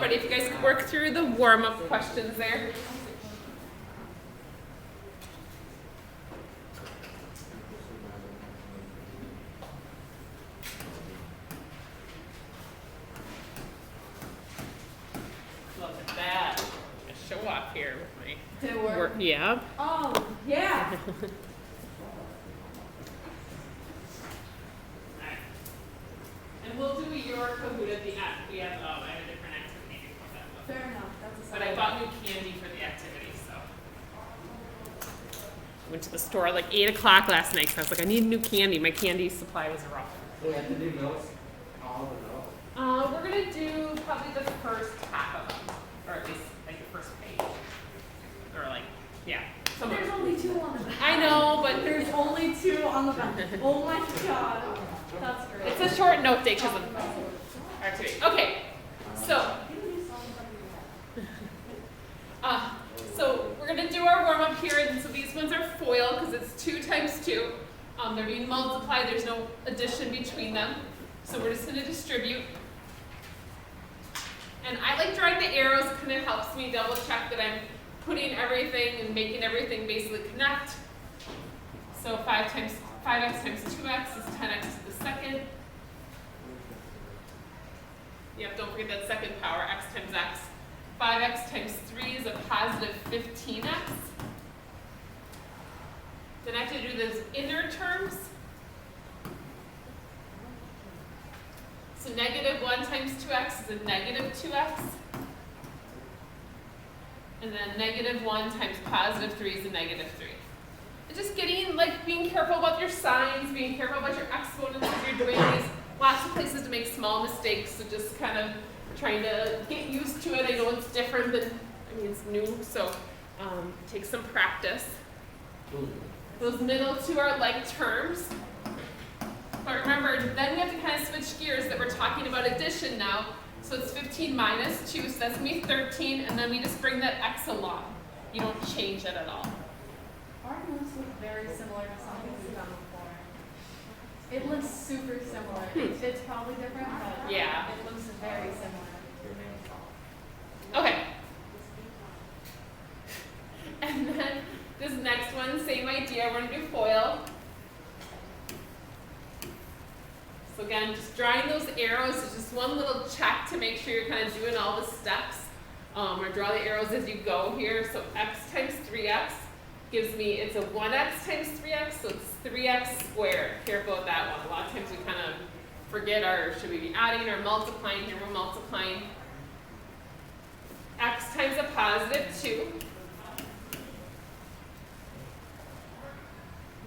ready. If you guys could work through the warm-up questions there. Look at that. I show off here with my work. Yeah. Oh, yeah. And we'll do your Kahoot at the end. We have I have a different activity before that. Fair enough. That's a But I bought new candy for the activity, so. Went to the store at like 8 o'clock last night because I was like, I need new candy. My candy supply was rough. So we have to do notes, all the notes. We're gonna do probably the first half of them, or at least like the first page, or like, yeah. There's only 2 on the back. I know, but There's only 2 on the back. Oh my god. That's great. it's a short note day because of our activity. Okay, so. So we're gonna do our warm up here, and so these ones are FOIL because it's 2 times 2. They're being multiplied. There's no addition between them. So we're just gonna distribute. And I like drawing the arrows. It kind of helps me double check that I'm putting everything and making everything basically connect. So 5x times 2x is 10x to the second. Yep, don't forget that second power, x times x. 5x times 3 is a positive 15x. Then I have to do those inner terms. So negative 1 times 2x is a negative 2x. And then negative 1 times positive 3 is a negative 3. And just being careful about your signs, being careful about your exponents as you're doing these. Lots of places to make small mistakes, so just kind of trying to get used to it. I know it's different than, it's new, so take some practice. Those middle 2 are like terms. But remember, then we have to kind of switch gears that we're talking about addition now. So it's 15 minus 2, so that's going to be 13, and then we just bring that x along. You don't change it at all. Our notes look very similar to something we've done before. It looks super similar. It's probably different, but yeah, it looks very similar. Okay. And then this next one, same idea, we're going to do FOIL. So again, just drawing those arrows is just one little check to make sure you're kind of doing all the steps. Or draw the arrows as you go here. So x times 3x gives me, it's a 1x times 3x, so it's 3x squared. Careful with that one. A lot of times we kind of forget should we be adding or multiplying? Here we're multiplying. X times a positive 2.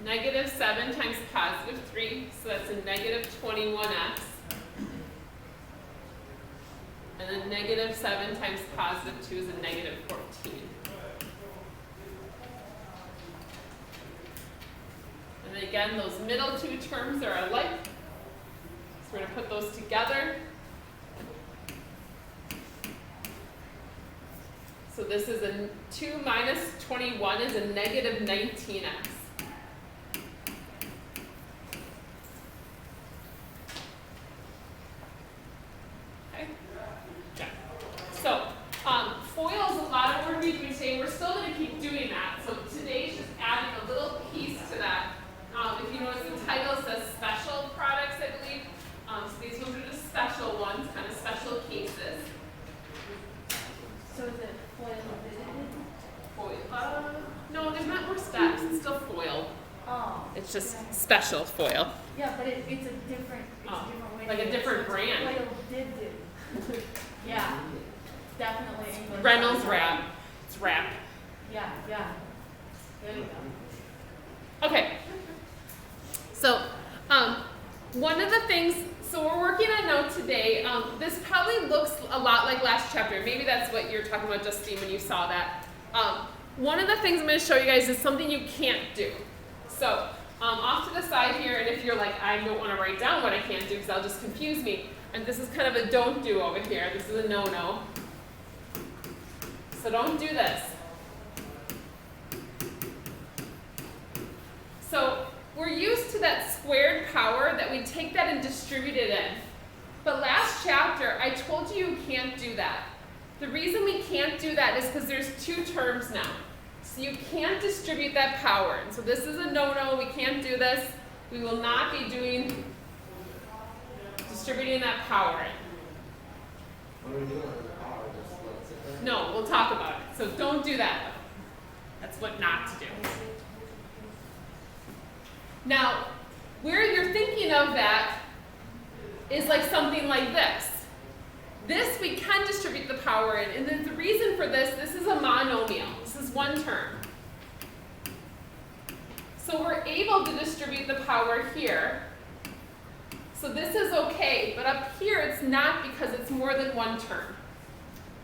Negative 7 times positive 3, so that's a negative 21x. And then negative 7 times positive 2 is a negative 14. And then again, those middle 2 terms are alike. So we're going to put those together. So this is a 2 minus 21 is a negative 19x. So, FOIL is a lot of work we've been saying. We're still going to keep doing that. So today's just adding a little piece to that. If you notice, the title says special products, I believe. So these ones are just special ones, kind of special cases. So is it FOIL visited? FOIL. No, there's not more steps. It's still FOIL. Oh. It's just special FOIL. Yeah, but it's a different, way. Like a different brand. FOIL did do. Yeah. Definitely English. Reynolds Wrap. It's wrap. Yeah. There you go. Okay. So, one of the things, so we're working on note today. This probably looks a lot like last chapter. Maybe that's what you're talking about, Justine, when you saw that. One of the things I'm going to show you guys is something you can't do. So, off to the side here, and if you're like, I don't want to write down what I can't do because that'll just confuse me. And this is kind of a don't do over here. This is a no-no. So don't do this. So we're used to that squared power that we take that and distribute it in. But last chapter, I told you you can't do that. The reason we can't do that is because there's two terms now. So you can't distribute that power. And so this is a no-no. We can't do this. We will not be distributing that power in. What are we doing with the power? Just let it sit there? No, we'll talk about it. So don't do that though. That's what not to do. Now, where you're thinking of that is like something like this. This we can distribute the power in, and then the reason for this is a monomial. This is one term. So we're able to distribute the power here. So this is okay, but up here it's not because it's more than one term.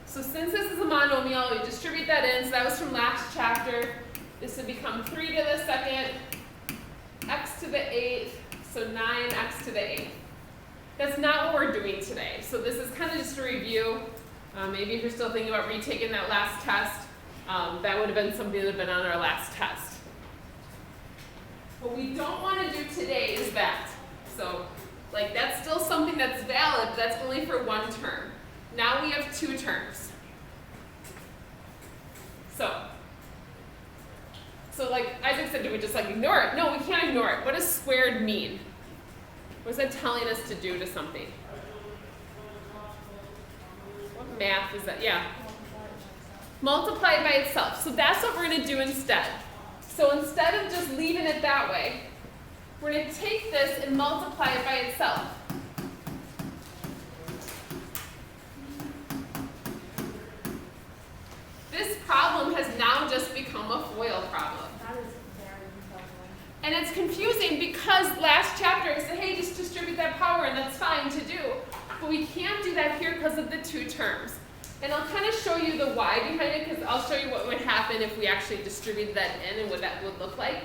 So since this is a monomial, you distribute that in. So that was from last chapter. This would become 3 to the second, x to the 8th, so 9x to the 8th. That's not what we're doing today. So this is kind of just a review. Maybe if you're still thinking about retaking that last test, that would have been something that would have been on our last test. What we don't want to do today is that. So like that's still something that's valid, but that's only for one term. Now we have two terms. So like Isaac said, do we just like ignore it? No, we can't ignore it. What does squared mean? What is that telling us to do to something? What math is that? Yeah. Multiply it by itself. So that's what we're going to do instead. So instead of just leaving it that way, we're going to take this and multiply it by itself. This problem has now just become a FOIL problem. That is very puzzling. And it's confusing because last chapter I said, hey, just distribute that power and that's fine to do. But we can't do that here because of the two terms. And I'll kind of show you the why behind it because I'll show you what would happen if we actually distributed that in and what that would look like.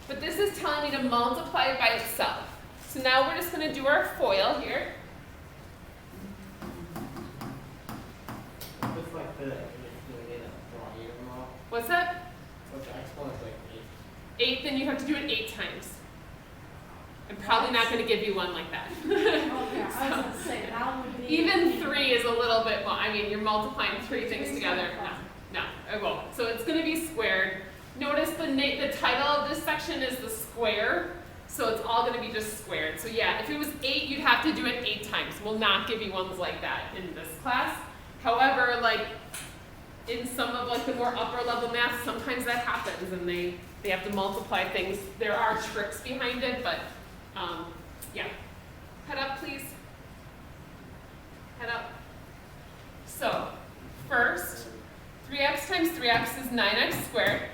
But this is telling me to multiply it by itself. So now we're just going to do our FOIL here. It's like the, doing it wrong here tomorrow. What's that? But the exponent's like 8. 8, then you have to do it 8 times. I'm probably not going to give you one like that. Okay, I was going to say, that would be... Even 3 is a little bit, well, I mean, you're multiplying 3 things together. No, it won't. So it's going to be squared. Notice the title of this section is the square, so it's all going to be just squared. So yeah, if it was 8, you'd have to do it 8 times. We'll not give you ones like that in this class. However, like in some of like the more upper level math, sometimes that happens and they have to multiply things. There are tricks behind it, but yeah. Head up, please. Head up. So first, 3x times 3x is 9x squared.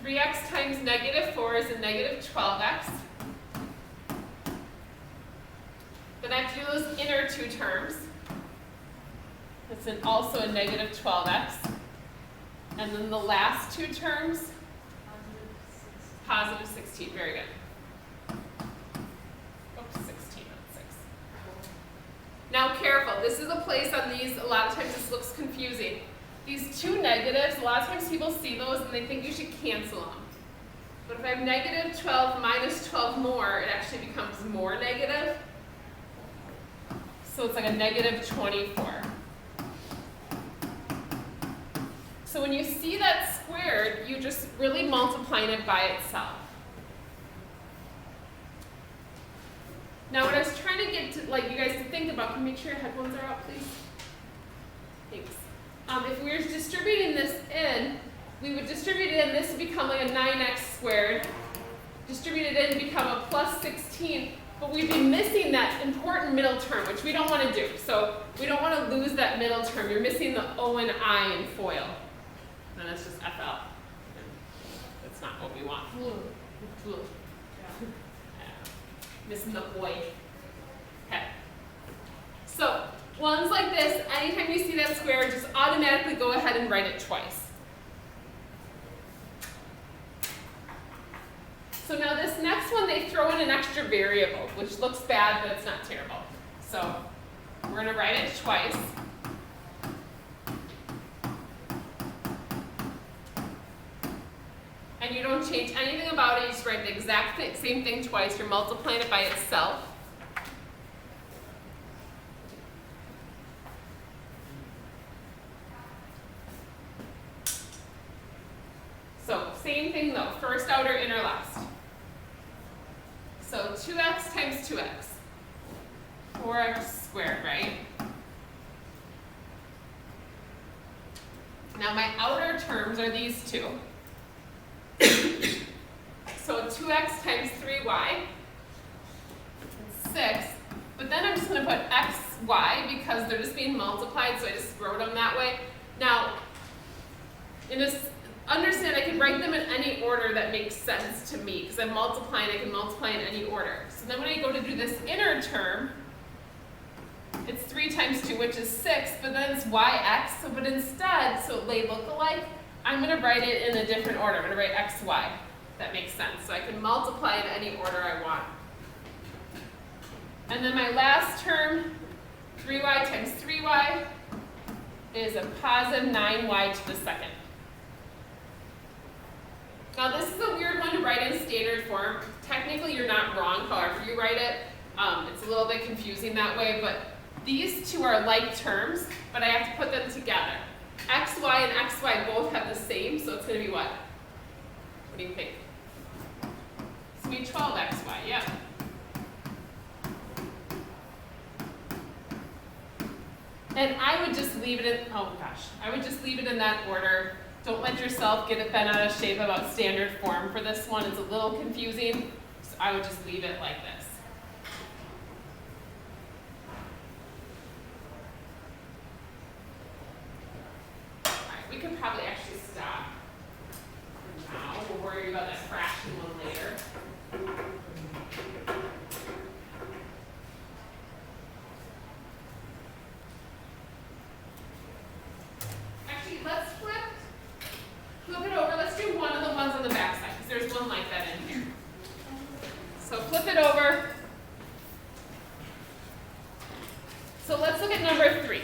3x times negative 4 is a negative 12x. Then I have to do those inner two terms. That's also a negative 12x. And then the last two terms, positive 16. Very good. Oops, 16, not 6. Now careful, this is a place on these, a lot of times this looks confusing. These two negatives, a lot of times people see those and they think you should cancel them. But if I have negative 12 minus 12 more, it actually becomes more negative. So it's like a negative 24. So when you see that squared, you're just really multiplying it by itself. Now what I was trying to get to, like you guys to think about, can you make sure your headphones are out, please? Thanks. If we were distributing this in, we would distribute it in, this would become like a 9x squared. Distribute it in, become a plus 16, but we'd be missing that important middle term, which we don't want to do. So we don't want to lose that middle term. You're missing the O and I in FOIL. Then it's just FL. That's not what we want. Missing the boy. Okay. So ones like this, anytime you see that square, just automatically go ahead and write it twice. So now this next one, they throw in an extra variable, which looks bad, but it's not terrible. So we're going to write it twice. And you don't change anything about it, you just write the exact same thing twice. You're multiplying it by itself. So same thing though, first, outer, inner, last. So 2x times 2x, 4x squared, right? Now my outer terms are these two. So 2x times 3y, 6, but then I'm just going to put xy because they're just being multiplied, so I just wrote them that way. Now, understand I can write them in any order that makes sense to me, because I'm multiplying, I can multiply in any order. So then when I go to do this inner term, it's 3 times 2, which is 6, but then it's yx, but instead, so they look alike, I'm going to write it in a different order. I'm going to write xy. That makes sense. So I can multiply in any order I want. And then my last term, 3y times 3y, is a positive 9y to the second. Now this is a weird one to write in standard form. Technically you're not wrong, however you write it. It's a little bit confusing that way, but these two are like terms, but I have to put them together. xy and xy both have the same, so it's going to be what? What do you think? It's going to be 12xy, yeah. And I would just leave it in, oh gosh, I would just leave it in that order. Don't let yourself get bent out of shape about standard form for this one. It's a little confusing, so I would just leave it like this. All right, we could probably actually stop for now. We'll worry about that fraction one later. Actually, let's flip it over. Let's do one of the ones on the back side, because there's one like that in here. So flip it over. So let's look at number 3.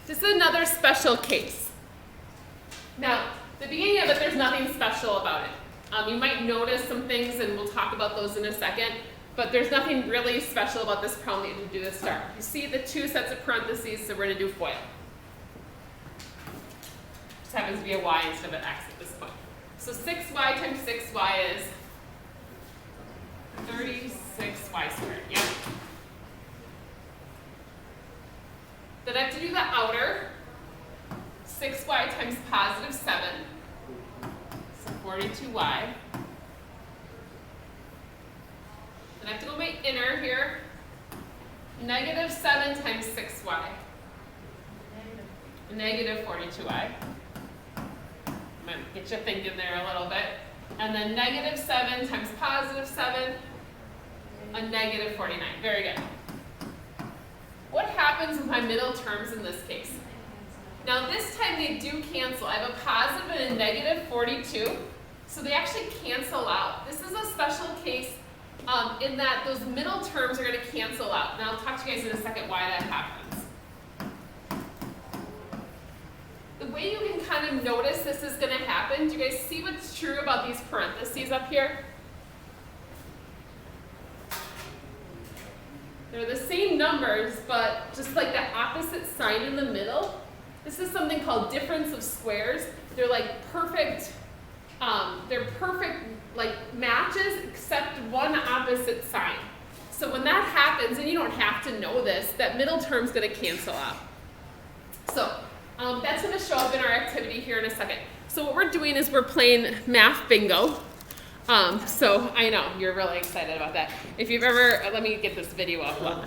This is another special case. Now, the beginning of it, there's nothing special about it. You might notice some things, and we'll talk about those in a second, but there's nothing really special about this problem that you do to start. You see the 2 sets of parentheses, so we're going to do FOIL. Just happens to be a y instead of an x at this point. So 6y times 6y is 36y squared. Yep. Then I have to do the outer. 6y times positive 7. So 42y. Then I have to go my inner here. Negative 7 times 6y. Negative 42y. I'm going to get you thinking there a little bit. And then negative 7 times positive 7, a negative 49. Very good. What happens with my middle terms in this case? Now this time they do cancel. I have a positive and a negative 42, so they actually cancel out. This is a special case in that those middle terms are going to cancel out. And I'll talk to you guys in a second why that happens. The way you can kind of notice this is going to happen, do you guys see what's true about these parentheses up here? They're the same numbers, but just like the opposite sign in the middle. This is something called difference of squares. They're like perfect, like matches except one opposite sign. So when that happens, and you don't have to know this, that middle term's going to cancel out. So that's going to show up in our activity here in a second. So what we're doing is we're playing math bingo. So I know you're really excited about that. If you've ever, let me get this video up.